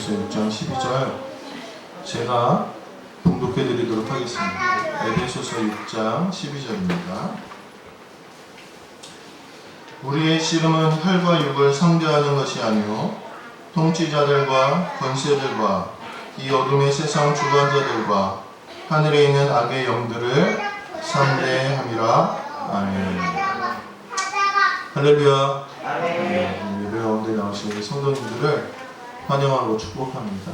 에베소서 6장 12절 제가 봉독해 드리도록 하겠습니다. 에베소서 6장 12절입니다. 우리의 씨름은 혈과 육을 상대하는 것이 아니요 통치자들과 권세들과 이 어둠의 세상 주관자들과 하늘에 있는 악의 영들을 상대함이라. 아멘. 할렐루야. 예배 가운데 나오신 우리 성도님들을 환영하고 축복합니다.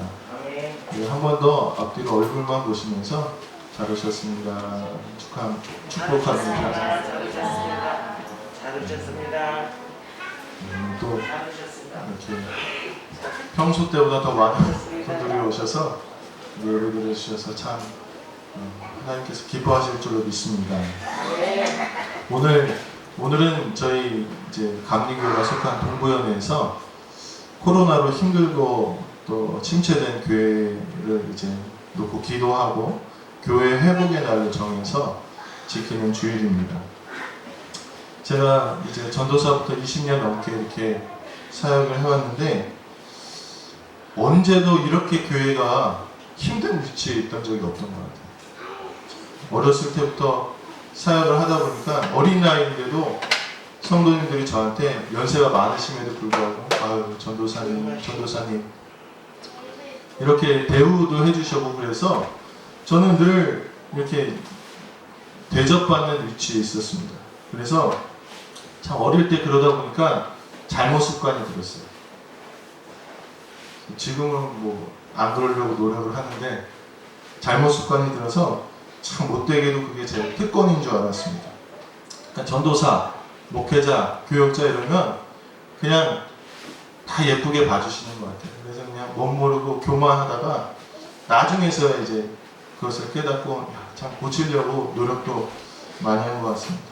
한 번 더 앞뒤로 얼굴만 보시면서 잘 오셨습니다. 축복합니다. 잘 오셨습니다. 또 이렇게 평소 때보다 더 많은 분들이 오셔서 예배를 해주셔서 참 하나님께서 기뻐하실 줄로 믿습니다. 오늘은 저희 이제 감리교회가 속한 동부연회에서 코로나로 힘들고 또 침체된 교회를 이제 놓고 기도하고 교회 회복의 날을 정해서 지키는 주일입니다. 제가 이제 전도사부터 20년 넘게 이렇게 사역을 해왔는데 언제도 이렇게 교회가 힘든 위치에 있던 적이 없던 것 같아요. 어렸을 때부터 사역을 하다 보니까 어린 나이인데도 성도님들이 저한테 연세가 많으심에도 불구하고 아유 전도사님 이렇게 대우도 해주시고 그래서 저는 늘 이렇게 대접받는 위치에 있었습니다. 그래서 참 어릴 때 그러다 보니까 잘못 습관이 들었어요. 지금은 뭐 안 그러려고 노력을 하는데 잘못 습관이 들어서 참 못되게도 그게 제 특권인 줄 알았습니다. 그러니까 전도사, 목회자, 교역자 이러면 그냥 다 예쁘게 봐주시는 것 같아요. 그래서 그냥 멋 모르고 교만하다가 나중에서야 이제 그것을 깨닫고 참 고치려고 노력도 많이 한 것 같습니다.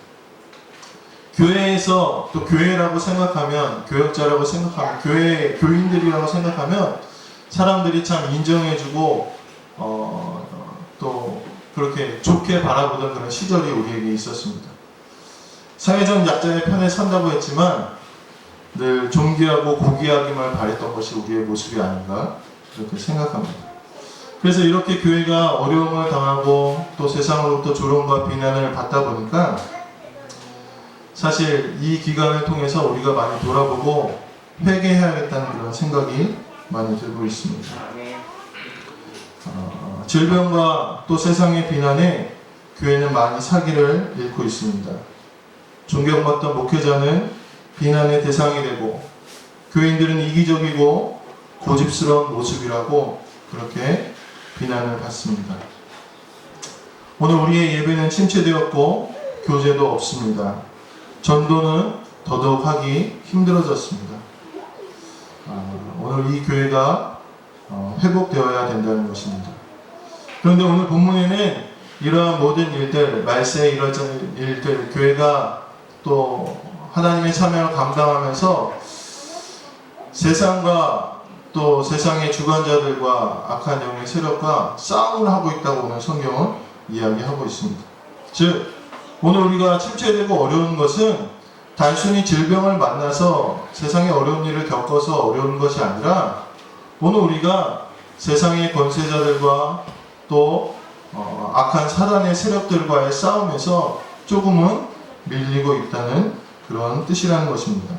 교회에서 또 교회라고 생각하면, 교역자라고 생각하면, 교회 교인들이라고 생각하면 사람들이 참 인정해주고 또 그렇게 좋게 바라보던 그런 시절이 우리에게 있었습니다. 사회적 약자의 편에 선다고 했지만 늘 존귀하고 고귀하기만 바랬던 것이 우리의 모습이 아닌가 그렇게 생각합니다. 그래서 이렇게 교회가 어려움을 당하고 또 세상으로부터 조롱과 비난을 받다 보니까 사실 이 기간을 통해서 우리가 많이 돌아보고 회개해야겠다는 그런 생각이 많이 들고 있습니다. 질병과 또 세상의 비난에 교회는 많이 사기를 잃고 있습니다. 존경받던 목회자는 비난의 대상이 되고 교인들은 이기적이고 고집스러운 모습이라고 그렇게 비난을 받습니다. 오늘 우리의 예배는 침체되었고 교제도 없습니다. 전도는 더더욱 하기 힘들어졌습니다. 오늘 이 교회가 회복되어야 된다는 것입니다. 그런데 오늘 본문에는 이러한 모든 일들, 말세에 이뤄진 일들, 교회가 또 하나님의 사명을 감당하면서 세상과 또 세상의 주관자들과 악한 영의 세력과 싸움을 하고 있다고 오늘 성경은 이야기하고 있습니다. 즉 오늘 우리가 침체되고 어려운 것은 단순히 질병을 만나서 세상의 어려운 일을 겪어서 어려운 것이 아니라 오늘 우리가 세상의 권세자들과 또 악한 사단의 세력들과의 싸움에서 조금은 밀리고 있다는 그런 뜻이라는 것입니다.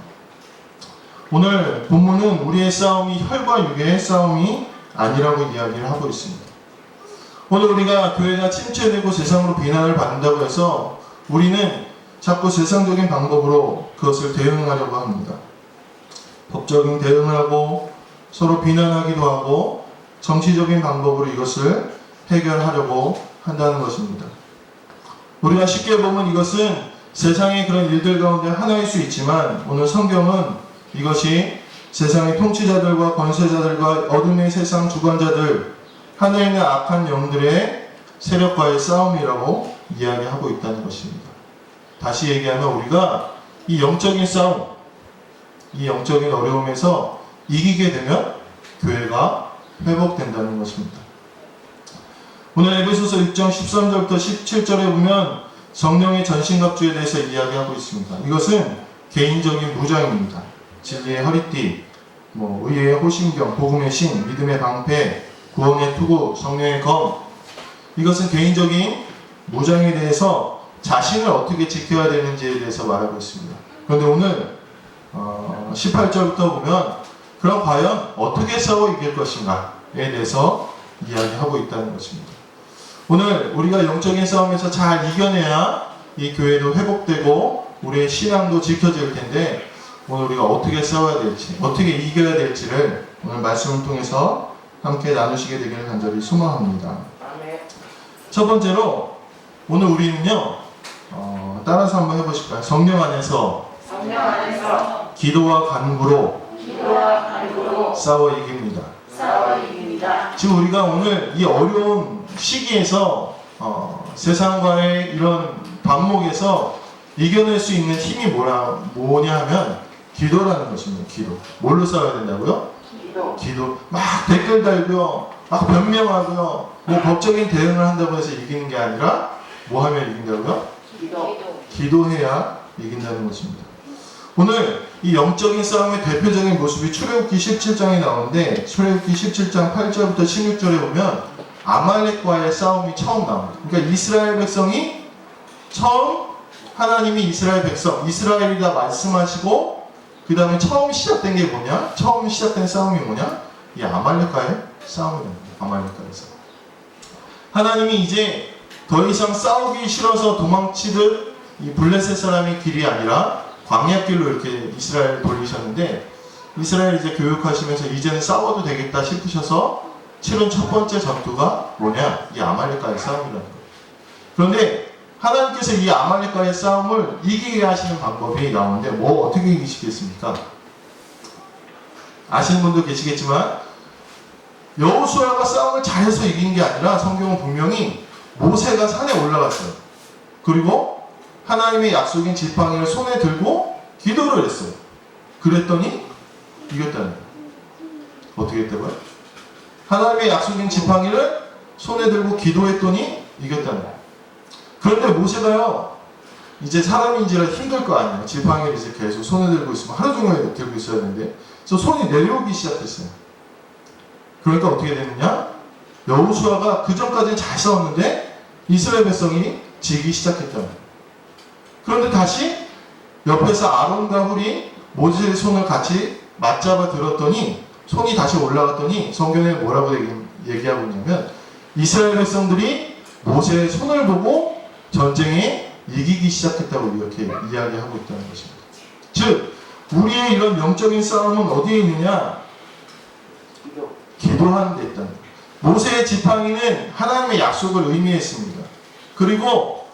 오늘 본문은 우리의 싸움이 혈과 육의 싸움이 아니라고 이야기를 하고 있습니다. 오늘 우리가 교회가 침체되고 세상으로 비난을 받는다고 해서 우리는 자꾸 세상적인 방법으로 그것을 대응하려고 합니다. 법적인 대응을 하고 서로 비난하기도 하고 정치적인 방법으로 이것을 해결하려고 한다는 것입니다. 우리가 쉽게 보면 이것은 세상의 그런 일들 가운데 하나일 수 있지만 오늘 성경은 이것이 세상의 통치자들과 권세자들과 어둠의 세상 주관자들, 하늘에 있는 악한 영들의 세력과의 싸움이라고 이야기하고 있다는 것입니다. 다시 얘기하면 우리가 이 영적인 싸움, 이 영적인 어려움에서 이기게 되면 교회가 회복된다는 것입니다. 오늘 에베소서 6장 13절부터 17절에 보면 성령의 전신갑주에 대해서 이야기하고 있습니다. 이것은 개인적인 무장입니다. 진리의 허리띠, 뭐 의의 호심경, 복음의 신, 믿음의 방패, 구원의 투구, 성령의 검. 이것은 개인적인 무장에 대해서 자신을 어떻게 지켜야 되는지에 대해서 말하고 있습니다. 그런데 오늘 18절부터 보면 그럼 과연 어떻게 싸워 이길 것인가에 대해서 이야기하고 있다는 것입니다. 오늘 우리가 영적인 싸움에서 잘 이겨내야 이 교회도 회복되고 우리의 신앙도 지켜질 텐데, 오늘 우리가 어떻게 싸워야 될지, 어떻게 이겨야 될지를 오늘 말씀을 통해서 함께 나누시게 되기를 간절히 소망합니다. 첫 번째로 오늘 우리는요, 따라서 한번 해보실까요? 성령 안에서 기도와 간구로 싸워 이깁니다. 지금 우리가 오늘 이 어려운 시기에서 세상과의 이런 반목에서 이겨낼 수 있는 힘이 뭐냐 하면 기도라는 것입니다. 기도. 뭘로 싸워야 된다고요? 기도. 막 댓글 달고요, 막 변명하고요, 뭐 법적인 대응을 한다고 해서 이기는 게 아니라 뭐 하면 이긴다고요? 기도해야 이긴다는 것입니다. 오늘 이 영적인 싸움의 대표적인 모습이 출애굽기 17장에 나오는데, 출애굽기 17장 8절부터 16절에 보면 아말렉과의 싸움이 처음 나옵니다. 그러니까 이스라엘 백성이 처음, 하나님이 이스라엘 백성, 이스라엘이다 말씀하시고 그 다음에 처음 시작된 게 뭐냐? 처음 시작된 싸움이 뭐냐? 이 아말렉과의 싸움입니다. 아말렉과의 싸움. 하나님이 이제 더 이상 싸우기 싫어서 도망치듯 이 블레셋 사람의 길이 아니라 광야길로 이렇게 이스라엘 돌리셨는데, 이스라엘 이제 교육하시면서 이제는 싸워도 되겠다 싶으셔서 치른 첫 번째 전투가 뭐냐? 이 아말렉과의 싸움이라는 거예요. 그런데 하나님께서 이 아말렉과의 싸움을 이기게 하시는 방법이 나오는데, 뭐 어떻게 이기시겠습니까? 아시는 분도 계시겠지만 여호수아가 싸움을 잘해서 이긴 게 아니라 성경은 분명히 모세가 산에 올라갔어요. 그리고 하나님의 약속인 지팡이를 손에 들고 기도를 했어요. 그랬더니 이겼다는 거예요. 어떻게 했다고요? 하나님의 약속인 지팡이를 손에 들고 기도했더니 이겼다는 거예요. 그런데 모세가요, 이제 사람인지라 힘들 거 아니에요. 지팡이를 이제 계속 손에 들고 있으면 하루 종일 들고 있어야 되는데, 그래서 손이 내려오기 시작했어요. 그러니까 어떻게 되느냐? 여호수아가 그 전까지는 잘 싸웠는데 이스라엘 백성이 지기 시작했다는 거예요. 그런데 다시 옆에서 아론과 훌이 모세의 손을 같이 맞잡아 들었더니 손이 다시 올라갔더니 성경에 뭐라고 얘기하고 있냐면, 이스라엘 백성들이 모세의 손을 보고 전쟁에 이기기 시작했다고 이렇게 이야기하고 있다는 것입니다. 즉, 우리의 이런 영적인 싸움은 어디에 있느냐? 기도하는 데 있다는 거예요. 모세의 지팡이는 하나님의 약속을 의미했습니다. 그리고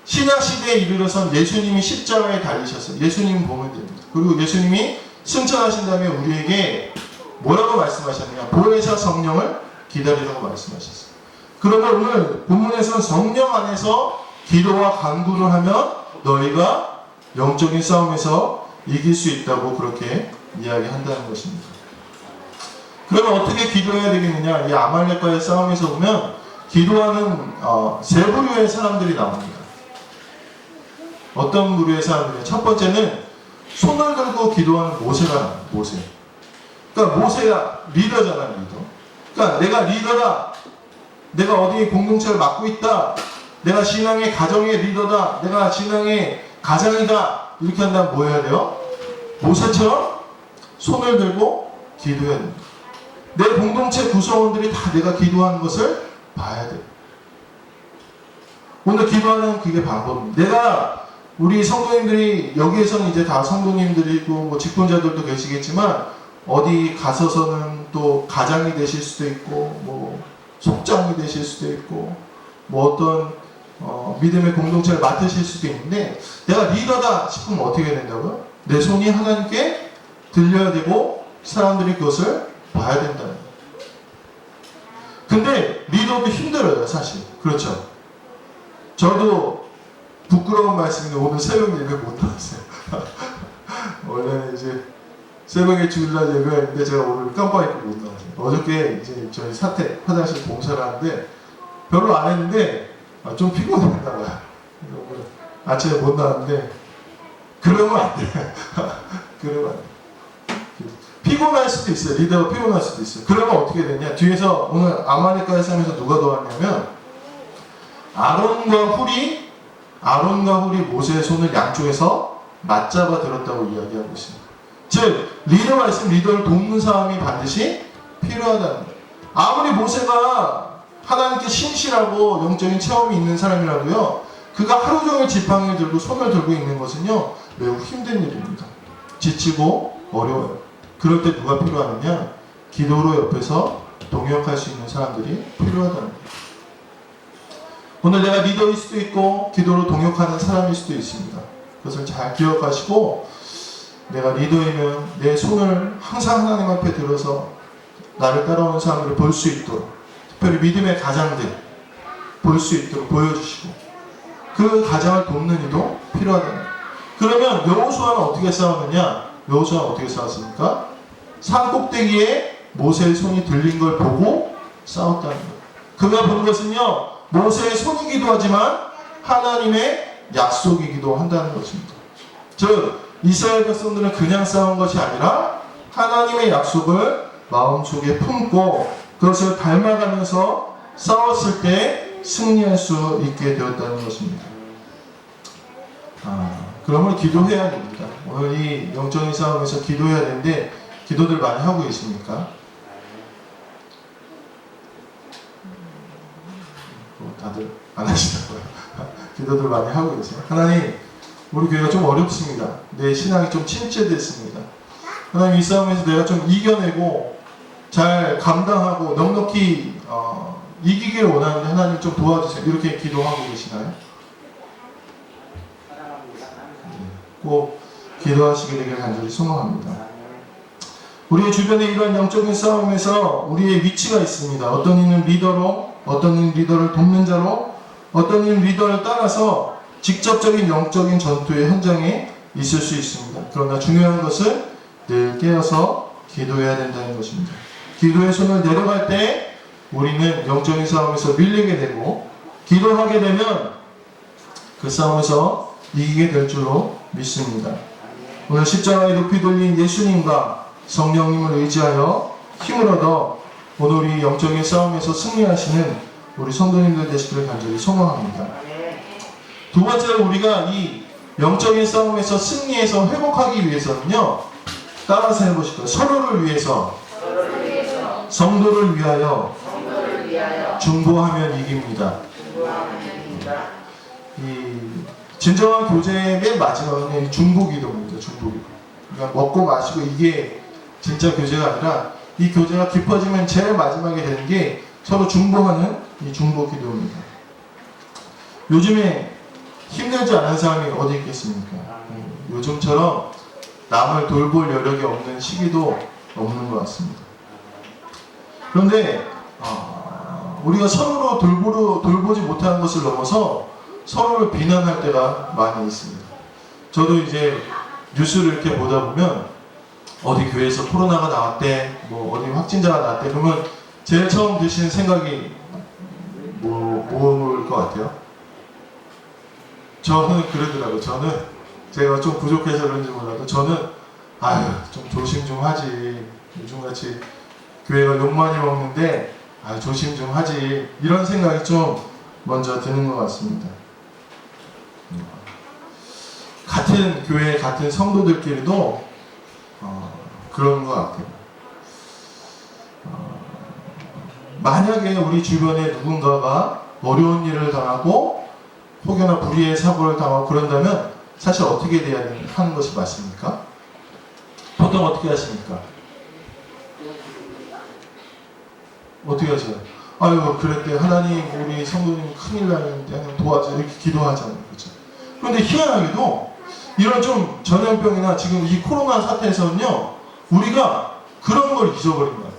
신약시대에 이르러선 예수님이 십자가에 달리셨어요. 예수님 보면 됩니다. 그리고 예수님이 승천하신 다음에 우리에게 뭐라고 말씀하셨느냐? 보혜사 성령을 기다리라고 말씀하셨어요. 그러면 오늘 본문에서는 성령 안에서 기도와 간구를 하면 너희가 영적인 싸움에서 이길 수 있다고 그렇게 이야기한다는 것입니다. 그러면 어떻게 기도해야 되겠느냐? 이 아말렉과의 싸움에서 보면 기도하는 세 부류의 사람들이 나옵니다. 어떤 부류의 사람들이냐? 첫 번째는 손을 들고 기도하는 모세가 나와요. 모세. 그러니까 모세가 리더잖아, 리더. 그러니까 내가 리더다. 내가 어디 공동체를 맡고 있다. 내가 신앙의 가정의 리더다. 내가 신앙의 가장이다. 이렇게 한다면 뭐 해야 돼요? 모세처럼 손을 들고 기도해야 됩니다. 내 공동체 구성원들이 다 내가 기도하는 것을 봐야 돼요. 오늘 기도하는 그게 방법입니다. 내가 우리 성도님들이 여기에서는 이제 다 성도님들이고 뭐 직분자들도 계시겠지만 어디 가서서는 또 가장이 되실 수도 있고 뭐 속장이 되실 수도 있고 뭐 어떤 믿음의 공동체를 맡으실 수도 있는데, 내가 리더다 싶으면 어떻게 된다고요? 내 손이 하나님께 들려야 되고 사람들이 그것을 봐야 된다는 거예요. 근데 리더도 힘들어요, 사실. 그렇죠? 저도 부끄러운 말씀인데 오늘 새벽 예배 못 나왔어요. 원래는 이제 새벽에 주일날 예배했는데 제가 오늘 깜빡 잊고 못 나왔어요. 어저께 이제 저희 사택 화장실 공사를 하는데 별로 안 했는데 좀 피곤했나 봐요. 아침에 못 나왔는데 그러면 안 돼. 그러면 안 돼. 피곤할 수도 있어요. 리더가 피곤할 수도 있어요. 그러면 어떻게 되냐? 뒤에서 오늘 아말렉과의 싸움에서 누가 도왔냐면 아론과 훌이 모세의 손을 양쪽에서 맞잡아 들었다고 이야기하고 있습니다. 즉 리더가 있으면 리더를 돕는 사람이 반드시 필요하다는 거예요. 아무리 모세가 하나님께 신실하고 영적인 체험이 있는 사람이라도요, 그가 하루 종일 지팡이를 들고 손을 들고 있는 것은요 매우 힘든 일입니다. 지치고 어려워요. 그럴 때 누가 필요하느냐? 기도로 옆에서 동역할 수 있는 사람들이 필요하다는 거예요. 오늘 내가 리더일 수도 있고 기도로 동역하는 사람일 수도 있습니다. 그것을 잘 기억하시고, 내가 리더이면 내 손을 항상 하나님 앞에 들어서 나를 따라오는 사람들을 볼 수 있도록, 특별히 믿음의 가장들 볼 수 있도록 보여주시고, 그 가장을 돕는 이도 필요하다는 거예요. 그러면 여호수아는 어떻게 싸웠느냐? 여호수아는 어떻게 싸웠습니까? 산 꼭대기에 모세의 손이 들린 걸 보고 싸웠다는 거예요. 그가 본 것은요, 모세의 손이기도 하지만 하나님의 약속이기도 한다는 것입니다. 즉 이스라엘 백성들은 그냥 싸운 것이 아니라 하나님의 약속을 마음속에 품고 그것을 닮아가면서 싸웠을 때 승리할 수 있게 되었다는 것입니다. 그러면 기도해야 됩니다. 오늘 이 영적인 싸움에서 기도해야 되는데 기도들 많이 하고 계십니까? 다들 안 하시더라고요. 기도들 많이 하고 계세요. 하나님, 우리 교회가 좀 어렵습니다. 내 신앙이 좀 침체됐습니다. 하나님, 이 싸움에서 내가 좀 이겨내고 잘 감당하고 넉넉히 이기기를 원하는데 하나님 좀 도와주세요. 이렇게 기도하고 계시나요? 꼭 기도하시게 되길 간절히 소망합니다. 우리의 주변에 이러한 영적인 싸움에서 우리의 위치가 있습니다. 어떤 이는 리더로, 어떤 이는 리더를 돕는 자로, 어떤 이는 리더를 따라서 직접적인 영적인 전투의 현장에 있을 수 있습니다. 그러나 중요한 것은 늘 깨어서 기도해야 된다는 것입니다. 기도의 손을 내려갈 때 우리는 영적인 싸움에서 밀리게 되고, 기도하게 되면 그 싸움에서 이기게 될 줄로 믿습니다. 오늘 십자가에 높이 돌린 예수님과 성령님을 의지하여 힘을 얻어 오늘 이 영적인 싸움에서 승리하시는 우리 성도님들 되시기를 간절히 소망합니다. 두 번째로 우리가 이 영적인 싸움에서 승리해서 회복하기 위해서는요, 따라서 해보실 거예요. 서로를 위해서, 성도를 위하여 중보하면 이깁니다. 이 진정한 교제의 맨 마지막은 중보기도입니다. 중보기도. 그러니까 먹고 마시고 이게 진짜 교제가 아니라, 이 교제가 깊어지면 제일 마지막에 되는 게 서로 중보하는 이 중보기도입니다. 요즘에 힘들지 않은 사람이 어디 있겠습니까? 요즘처럼 남을 돌볼 여력이 없는 시기도 없는 것 같습니다. 그런데 우리가 서로 돌보지 못하는 것을 넘어서 서로를 비난할 때가 많이 있습니다. 저도 이제 뉴스를 이렇게 보다 보면 어디 교회에서 코로나가 나왔대, 뭐 어디 확진자가 나왔대, 그러면 제일 처음 드시는 생각이 뭐일 것 같아요? 저는 그러더라고요. 저는 제가 좀 부족해서 그런지 몰라도 저는 좀 조심 좀 하지, 요즘같이 교회가 욕 많이 먹는데 조심 좀 하지, 이런 생각이 좀 먼저 드는 것 같습니다. 같은 교회, 같은 성도들끼리도 그런 것 같아요. 만약에 우리 주변에 누군가가 어려운 일을 당하고 혹여나 불의의 사고를 당하고 그런다면 사실 어떻게 돼야 하는 것이 맞습니까? 보통 어떻게 하십니까? 어떻게 하세요? 그랬대, 하나님 우리 성도님 큰일 나는데 하나님 도와줘, 이렇게 기도하잖아요. 그렇죠? 그런데 희한하게도 이런 좀 전염병이나 지금 이 코로나 사태에서는요, 우리가 그런 걸 잊어버린 것 같아요.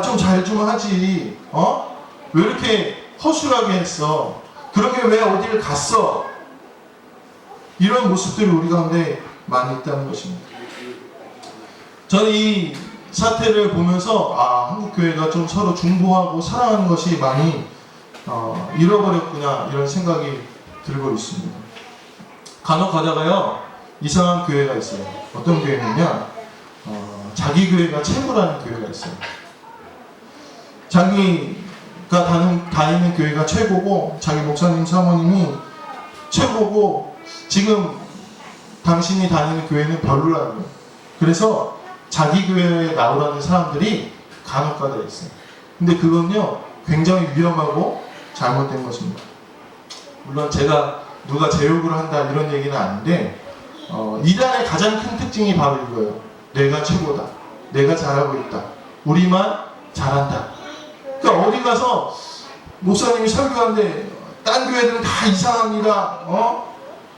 좀 잘 좀 하지, 왜 이렇게 허술하게 했어? 그러게 왜 어디를 갔어? 이런 모습들이 우리 가운데 많이 있다는 것입니다. 저는 이 사태를 보면서 한국 교회가 좀 서로 중보하고 사랑하는 것이 많이 잃어버렸구나, 이런 생각이 들고 있습니다. 간혹 가다가요, 이상한 교회가 있어요. 어떤 교회냐면 자기 교회가 최고라는 교회가 있어요. 자기가 다니는 교회가 최고고 자기 목사님 사모님이 최고고 지금 당신이 다니는 교회는 별로라는 거예요. 그래서 자기 교회에 나오라는 사람들이 간혹가다 있어요. 근데 그건요 굉장히 위험하고 잘못된 것입니다. 물론 제가 누가 제 욕을 한다 이런 얘기는 아닌데 이단의 가장 큰 특징이 바로 이거예요. 내가 최고다. 내가 잘하고 있다. 우리만 잘한다. 그러니까 어디 가서 목사님이 설교하는데 딴 교회들은 다 이상합니다.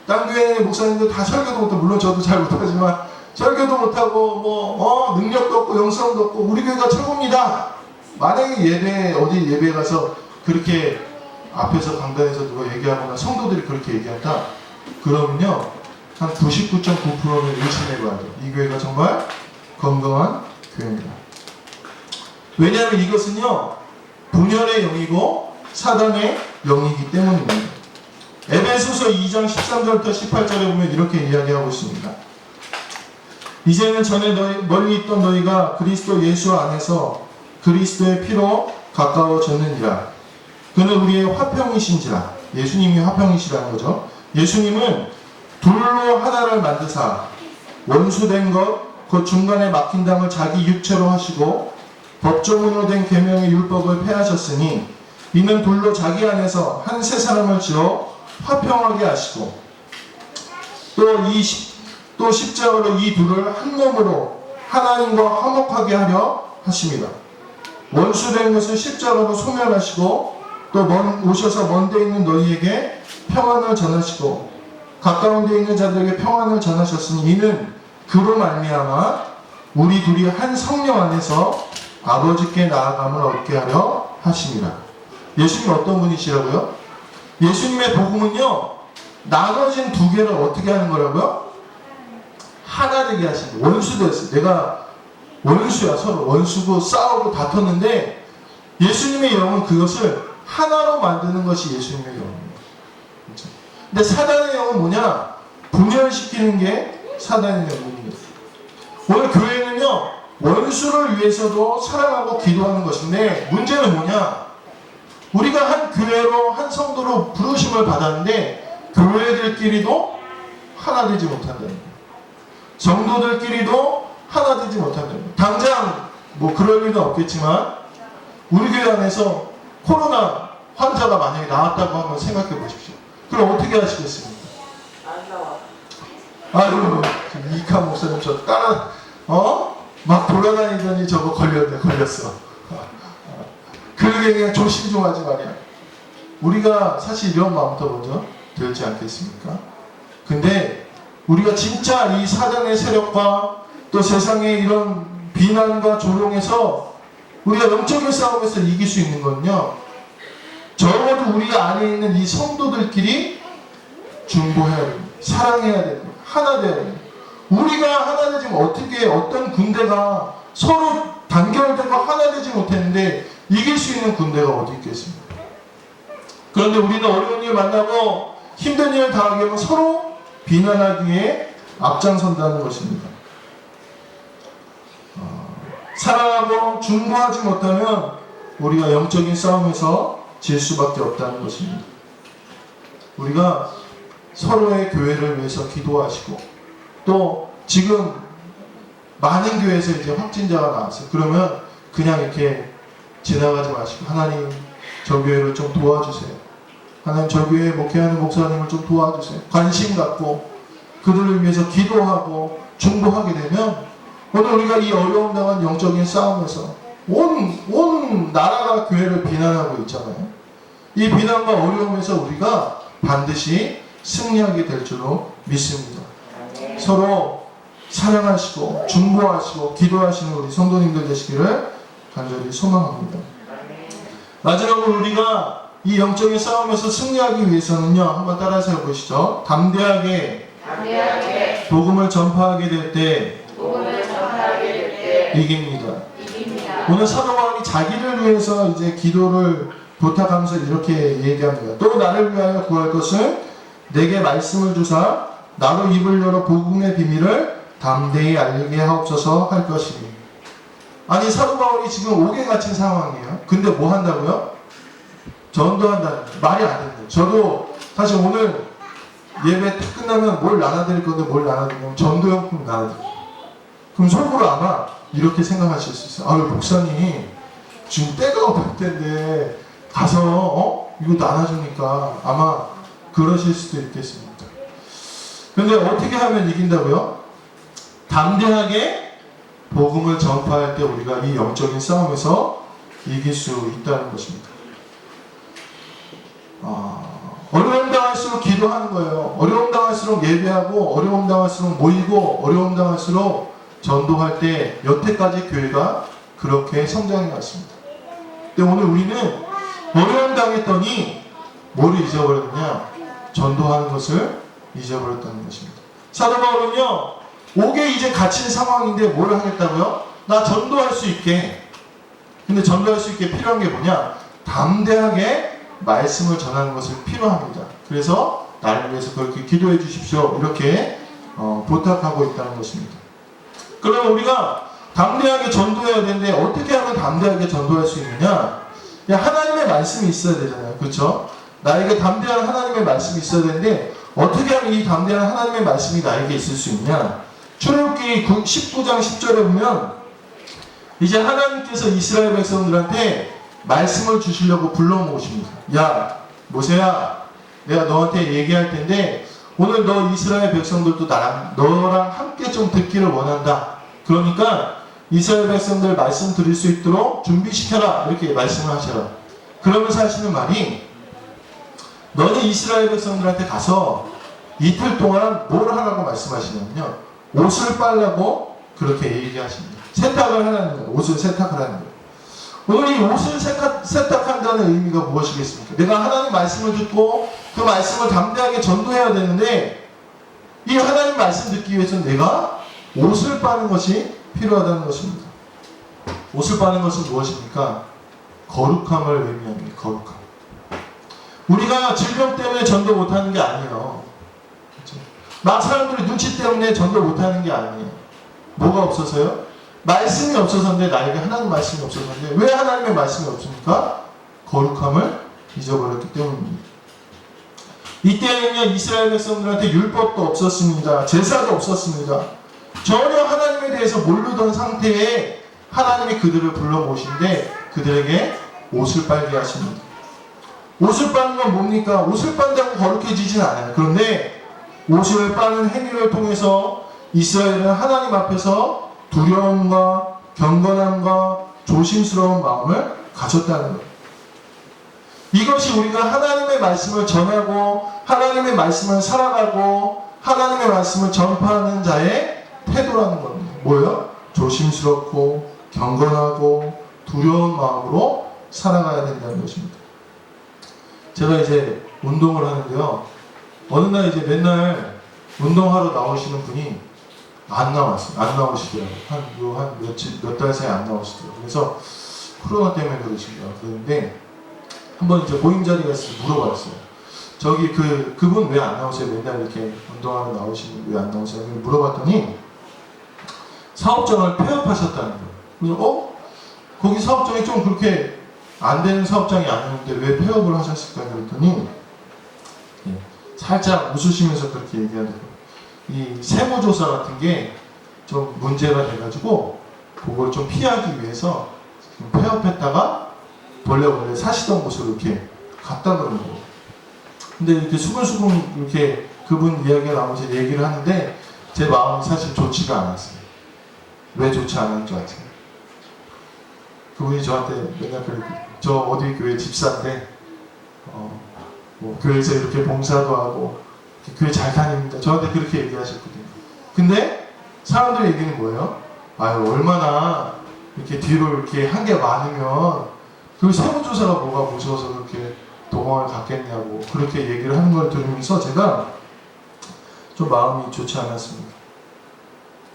딴 교회 목사님들 다 설교도 못하고 물론 저도 잘 못하지만 설교도 못하고 능력도 없고 영성도 없고 우리 교회가 최고입니다. 만약에 어디 예배에 가서 그렇게 앞에서 강단에서 누가 얘기하거나 성도들이 그렇게 얘기한다. 그러면요 한 99.9%는 의심해봐야 돼요. 이 교회가 정말 건강한 교회입니다. 왜냐하면 이것은요 분열의 영이고 사단의 영이기 때문입니다. 에베소서 2장 13절부터 18절에 보면 이렇게 이야기하고 있습니다. 이제는 전에 멀리 있던 너희가 그리스도 예수 안에서 그리스도의 피로 가까워졌느니라. 그는 우리의 화평이신지라. 예수님이 화평이시라는 거죠. 예수님은 둘로 하나를 만드사 원수된 것 그 중간에 막힌 담을 자기 육체로 하시고 법조문으로 된 계명의 율법을 폐하셨으니 이는 둘로 자기 안에서 한 세 사람을 지어 화평하게 하시고 또 십자가로 이 둘을 한 몸으로 하나님과 화목하게 하려 하십니다. 원수된 것을 십자가로 소멸하시고 또 오셔서 먼 데 있는 너희에게 평안을 전하시고 가까운 데 있는 자들에게 평안을 전하셨으니 이는 그로 말미암아 우리 둘이 한 성령 안에서 아버지께 나아감을 얻게 하려 하십니다. 예수님 어떤 분이시라고요? 예수님의 복음은요 나눠진 두 개를 어떻게 하는 거라고요? 하나 되게 하시는 거예요. 원수 됐어요. 내가 원수야. 서로 원수고 싸우고 다퉜는데 예수님의 영은 그것을 하나로 만드는 것이 예수님의 영입니다. 그렇죠? 근데 사단의 영은 뭐냐? 분열시키는 게 사단의 영입니다. 오늘 교회는요 원수를 위해서도 사랑하고 기도하는 것인데 문제는 뭐냐? 우리가 한 교회로 한 성도로 부르심을 받았는데 교회들끼리도 하나 되지 못한다는 거예요. 성도들끼리도 하나 되지 못한다는 거예요. 당장 뭐 그럴 일은 없겠지만 우리 교회 안에서 코로나 환자가 만약에 나왔다고 한번 생각해 보십시오. 그럼 어떻게 하시겠습니까? 안 나와. 아유, 이카 목사님 저 따라 막 돌아다니더니 저거 걸렸어. 그러게 그냥 조심 좀 하지 말이야. 우리가 사실 이런 마음부터 먼저 들지 않겠습니까? 근데 우리가 진짜 이 사단의 세력과 또 세상의 이런 비난과 조롱에서 우리가 영적인 싸움에서 이길 수 있는 건요 적어도 우리가 안에 있는 이 성도들끼리 중보해야 됩니다. 사랑해야 됩니다. 하나 돼야 됩니다. 우리가 하나 되지 어떻게 어떤 군대가 서로 단결되고 하나 되지 못했는데 이길 수 있는 군대가 어디 있겠습니까? 그런데 우리는 어려운 일 만나고 힘든 일을 당하게 하면 서로 비난하기 위해 앞장선다는 것입니다. 사랑하고 중보하지 못하면 우리가 영적인 싸움에서 질 수밖에 없다는 것입니다. 우리가 서로의 교회를 위해서 기도하시고 또 지금 많은 교회에서 이제 확진자가 나왔어요. 그러면 그냥 이렇게 지나가지 마시고 하나님 저 교회를 좀 도와주세요. 하나님 저 교회에 목회하는 목사님을 좀 도와주세요. 관심 갖고 그들을 위해서 기도하고 중보하게 되면 오늘 우리가 이 어려움 당한 영적인 싸움에서 온 나라가 교회를 비난하고 있잖아요. 이 비난과 어려움에서 우리가 반드시 승리하게 될 줄로 믿습니다. 서로 사랑하시고 중보하시고 기도하시는 우리 성도님들 되시기를 간절히 소망합니다. 마지막으로 우리가 이 영적인 싸움에서 승리하기 위해서는요, 한번 따라서 해보시죠. 담대하게 복음을 전파하게 될 때 이깁니다. 오늘 사도 바울이 자기를 위해서 이제 기도를 부탁하면서 이렇게 얘기합니다. 또 나를 위하여 구할 것은 내게 말씀을 주사 나로 입을 열어 복음의 비밀을 담대히 알리게 하옵소서 할 것이니. 아니 사도 바울이 지금 옥에 갇힌 상황이에요. 근데 뭐 한다고요? 전도한다는 말이 안 되는 거예요. 저도 사실 오늘 예배 딱 끝나면 뭘 나눠드릴 건데 뭘 나눠드리냐면 전도용품 나눠드릴게요. 그럼 속으로 아마 이렇게 생각하실 수 있어요. 아유 목사님 지금 때가 없을 텐데 가서 이거 나눠주니까 아마 그러실 수도 있겠습니다. 근데 어떻게 하면 이긴다고요? 담대하게 복음을 전파할 때 우리가 이 영적인 싸움에서 이길 수 있다는 것입니다. 어려움 당할수록 기도하는 거예요. 어려움 당할수록 예배하고 어려움 당할수록 모이고 어려움 당할수록 전도할 때 여태까지 교회가 그렇게 성장해 왔습니다. 근데 오늘 우리는 어려움 당했더니 뭐를 잊어버렸느냐? 전도하는 것을 잊어버렸다는 것입니다. 사도 바울은요, 옥에 이제 갇힌 상황인데 뭘 하겠다고요? 나 전도할 수 있게. 근데 전도할 수 있게 필요한 게 뭐냐? 담대하게 말씀을 전하는 것을 필요합니다. 그래서 나를 위해서 그렇게 기도해 주십시오. 이렇게 부탁하고 있다는 것입니다. 그러면 우리가 담대하게 전도해야 되는데 어떻게 하면 담대하게 전도할 수 있느냐? 하나님의 말씀이 있어야 되잖아요. 그렇죠? 나에게 담대한 하나님의 말씀이 있어야 되는데 어떻게 하면 이 담대한 하나님의 말씀이 나에게 있을 수 있냐? 출애굽기 19장 10절에 보면 이제 하나님께서 이스라엘 백성들한테 말씀을 주시려고 불러 모으십니다. 야 모세야, 내가 너한테 얘기할 텐데 오늘 너 이스라엘 백성들도 너랑 함께 좀 듣기를 원한다. 그러니까 이스라엘 백성들 말씀 들을 수 있도록 준비시켜라. 이렇게 말씀을 하셔라. 그러면서 하시는 말이 너는 이스라엘 백성들한테 가서 이틀 동안 뭘 하라고 말씀하시냐면요, 옷을 빨라고 그렇게 얘기하십니다. 세탁을 하라는 거예요. 옷을 세탁하라는 거예요. 오늘 이 옷을 세탁한다는 의미가 무엇이겠습니까? 내가 하나님 말씀을 듣고 그 말씀을 담대하게 전도해야 되는데 이 하나님 말씀 듣기 위해서는 내가 옷을 빠는 것이 필요하다는 것입니다. 옷을 빠는 것은 무엇입니까? 거룩함을 의미합니다. 거룩함. 우리가 질병 때문에 전도 못하는 게 아니에요. 그렇죠? 막 사람들이 눈치 때문에 전도 못하는 게 아니에요. 뭐가 없어서요? 말씀이 없어서인데, 나에게 하나님 말씀이 없어서인데, 왜 하나님의 말씀이 없습니까? 거룩함을 잊어버렸기 때문입니다. 이때는요, 이스라엘 백성들한테 율법도 없었습니다. 제사도 없었습니다. 전혀 하나님에 대해서 모르던 상태에 하나님이 그들을 불러 모신데 그들에게 옷을 빨게 하십니다. 옷을 빠는 건 뭡니까? 옷을 빤다고 거룩해지진 않아요. 그런데 옷을 빠는 행위를 통해서 이스라엘은 하나님 앞에서 두려움과 경건함과 조심스러운 마음을 가졌다는 거예요. 이것이 우리가 하나님의 말씀을 전하고 하나님의 말씀을 살아가고 하나님의 말씀을 전파하는 자의 태도라는 겁니다. 뭐예요? 조심스럽고 경건하고 두려운 마음으로 살아가야 된다는 것입니다. 제가 이제 운동을 하는데요, 어느 날 이제 맨날 운동하러 나오시는 분이 안 나오시더라고요. 한 몇 달 사이 안 나오시더라고요. 그래서 코로나 때문에 그러신가 그러는데 한번 이제 모임 자리가 있어서 물어봤어요. 저기 그분 왜 안 나오세요? 맨날 이렇게 운동하러 나오시는 왜 안 나오세요? 물어봤더니 사업장을 폐업하셨다는 거예요. 그래서 거기 사업장이 좀 그렇게 안 되는 사업장이 아니었는데 왜 폐업을 하셨을까 그랬더니 살짝 웃으시면서 그렇게 얘기하더라고요. 이 세무조사 같은 게 좀 문제가 돼가지고 그걸 좀 피하기 위해서 폐업했다가 원래 사시던 곳으로 이렇게 갔다 그러는 거예요. 근데 이렇게 수근수근 이렇게 그분 이야기가 나오면서 얘기를 하는데 제 마음이 사실 좋지가 않았어요. 왜 좋지 않은 줄 아세요? 그분이 저한테 맨날 그랬거든요. 저 어디 교회 집사인데 뭐 교회에서 이렇게 봉사도 하고 교회 잘 다닙니다. 저한테 그렇게 얘기하셨거든요. 근데 사람들 얘기는 뭐예요? 아유 얼마나 이렇게 뒤로 이렇게 한 게 많으면 그 세무조사가 뭐가 무서워서 그렇게 도망을 갔겠냐고 그렇게 얘기를 하는 걸 들으면서 제가 좀 마음이 좋지 않았습니다.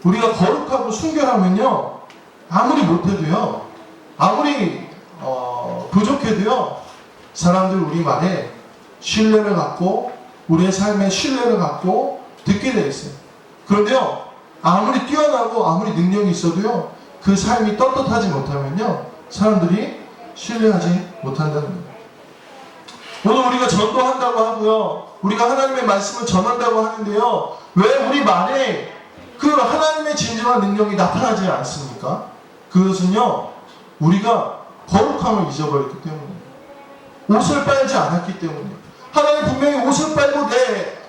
우리가 거룩하고 순결하면요, 아무리 못해도요, 아무리 부족해도요, 사람들 우리 말에 신뢰를 갖고 우리의 삶에 신뢰를 갖고 듣게 돼 있어요. 그런데요, 아무리 뛰어나고 아무리 능력이 있어도요, 그 삶이 떳떳하지 못하면요, 사람들이 신뢰하지 못한다는 거예요. 오늘 우리가 전도한다고 하고요, 우리가 하나님의 말씀을 전한다고 하는데요, 왜 우리 말에 그 하나님의 진정한 능력이 나타나지 않습니까? 그것은요, 우리가 거룩함을 잊어버렸기 때문이에요. 옷을 빨지 않았기 때문이에요. 하나님 분명히 옷을 빨고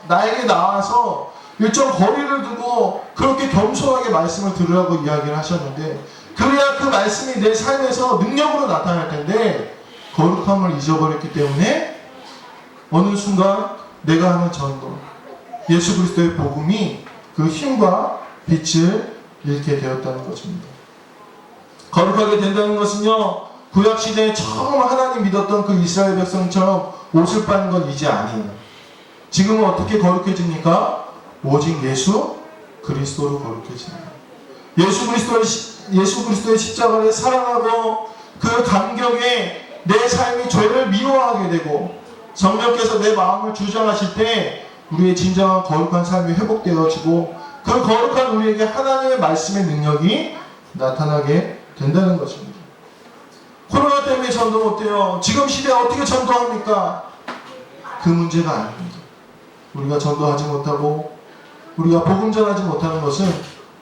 나에게 나와서 일정 거리를 두고 그렇게 겸손하게 말씀을 들으라고 이야기를 하셨는데, 그래야 그 말씀이 내 삶에서 능력으로 나타날 텐데, 거룩함을 잊어버렸기 때문에 어느 순간 내가 하는 전도, 예수 그리스도의 복음이 그 힘과 빛을 잃게 되었다는 것입니다. 거룩하게 된다는 것은요, 구약시대에 처음 하나님 믿었던 그 이스라엘 백성처럼 옷을 빠는 건 이제 아니에요. 지금은 어떻게 거룩해집니까? 오직 예수 그리스도로 거룩해집니다. 예수 그리스도의 십자가를 사랑하고 그 감격에 내 삶이 죄를 미워하게 되고, 성령께서 내 마음을 주장하실 때 우리의 진정한 거룩한 삶이 회복되어지고, 그 거룩한 우리에게 하나님의 말씀의 능력이 나타나게 된다는 것입니다. 코로나 때문에 전도 못해요. 지금 시대에 어떻게 전도합니까? 그 문제가 아닙니다. 우리가 전도하지 못하고 우리가 복음 전하지 못하는 것은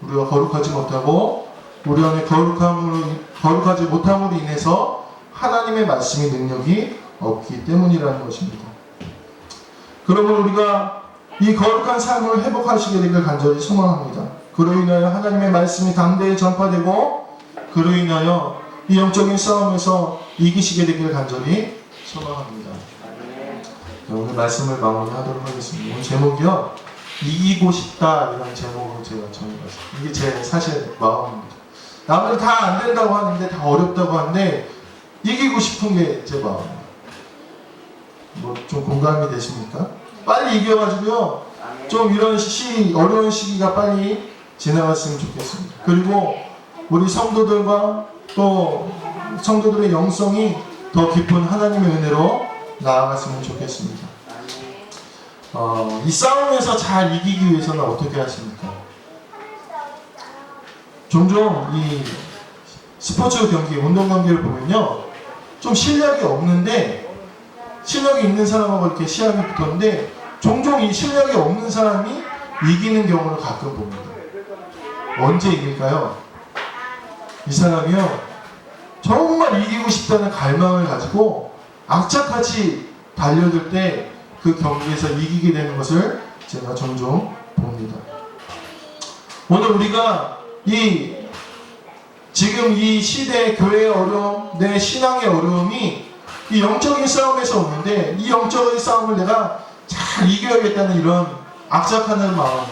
우리가 거룩하지 못하고 우리 안에 거룩하지 못함으로 인해서 하나님의 말씀의 능력이 없기 때문이라는 것입니다. 그러면 우리가 이 거룩한 삶을 회복하시게 되길 간절히 소망합니다. 그로 인하여 하나님의 말씀이 당대에 전파되고, 그로 인하여 이 영적인 싸움에서 이기시게 되길 간절히 소망합니다. 오늘 말씀을 마무리하도록 하겠습니다. 오늘 제목이요, 이기고 싶다 이라는 제목으로 제가 정해봤습니다. 이게 제 사실 마음입니다. 남들 다 안 된다고 하는데, 다 어렵다고 하는데 이기고 싶은 게 제 마음입니다. 뭐 좀 공감이 되십니까? 빨리 이겨가지고요, 좀 이런 어려운 시기가 빨리 지나갔으면 좋겠습니다. 그리고 우리 성도들과 또 성도들의 영성이 더 깊은 하나님의 은혜로 나아갔으면 좋겠습니다. 이 싸움에서 잘 이기기 위해서는 어떻게 하십니까? 종종 이 스포츠 경기, 운동 경기를 보면요, 좀 실력이 없는데 실력이 있는 사람하고 이렇게 시합이 붙었는데, 종종 이 실력이 없는 사람이 이기는 경우를 가끔 봅니다. 언제 이길까요? 이 사람이요, 정말 이기고 싶다는 갈망을 가지고 악착같이 달려들 때 그 경기에서 이기게 되는 것을 제가 종종 봅니다. 오늘 우리가 지금 이 시대의 교회의 어려움, 내 신앙의 어려움이 이 영적인 싸움에서 오는데, 이 영적인 싸움을 내가 잘 이겨야겠다는 이런 악착하는 마음,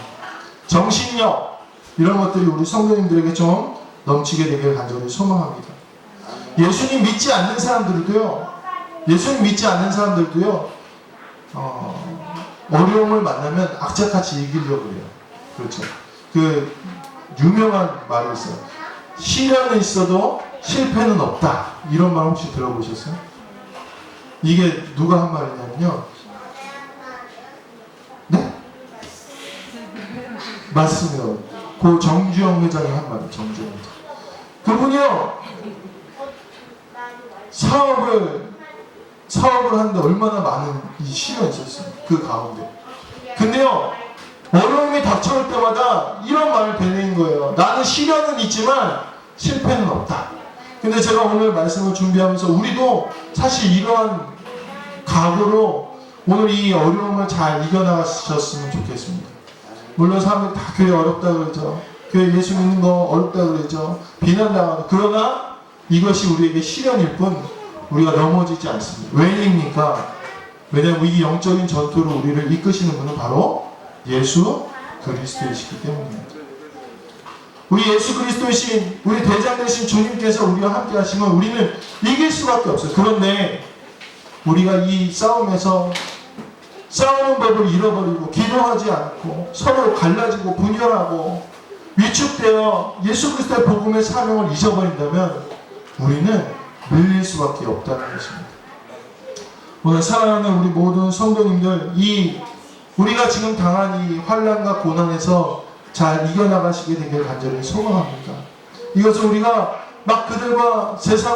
정신력, 이런 것들이 우리 성도님들에게 좀 넘치게 되길 간절히 소망합니다. 예수님 믿지 않는 사람들도요, 어려움을 만나면 악착같이 이기려고 해요. 그렇죠. 그 유명한 말이 있어요. 시련은 있어도 실패는 없다. 이런 말 혹시 들어보셨어요? 이게 누가 한 말이냐면요, 네? 맞습니다. 고 정주영 회장이 한 말이에요. 정주영 회장. 그분이요, 사업을 하는데 얼마나 많은 이 시련이 있었어요. 그 가운데. 근데요, 어려움이 닥쳐올 때마다 이런 말을 되뇌인 거예요. 나는 시련은 있지만 실패는 없다. 근데 제가 오늘 말씀을 준비하면서 우리도 사실 이러한 각오로 오늘 이 어려움을 잘 이겨나가셨으면 좋겠습니다. 물론 사람들이 다 교회 어렵다 그러죠. 교회 예수 믿는 거 어렵다 그러죠. 비난당하고. 그러나 이것이 우리에게 시련일 뿐 우리가 넘어지지 않습니다. 왜입니까? 왜냐하면 이 영적인 전투로 우리를 이끄시는 분은 바로 예수 그리스도이시기 때문입니다. 우리 예수 그리스도이신, 우리 대장 되신 주님께서 우리와 함께 하시면 우리는 이길 수밖에 없어요. 그런데 우리가 이 싸움에서 싸우는 법을 잃어버리고 기도하지 않고 서로 갈라지고 분열하고 위축되어 예수 그리스도의 복음의 사명을 잊어버린다면 우리는 밀릴 수밖에 없다는 것입니다. 오늘 사랑하는 우리 모든 성도님들, 우리가 지금 당한 이 환난과 고난에서 잘 이겨나가시게 되길 간절히 소망합니다. 이것을 우리가 막 그들과 세상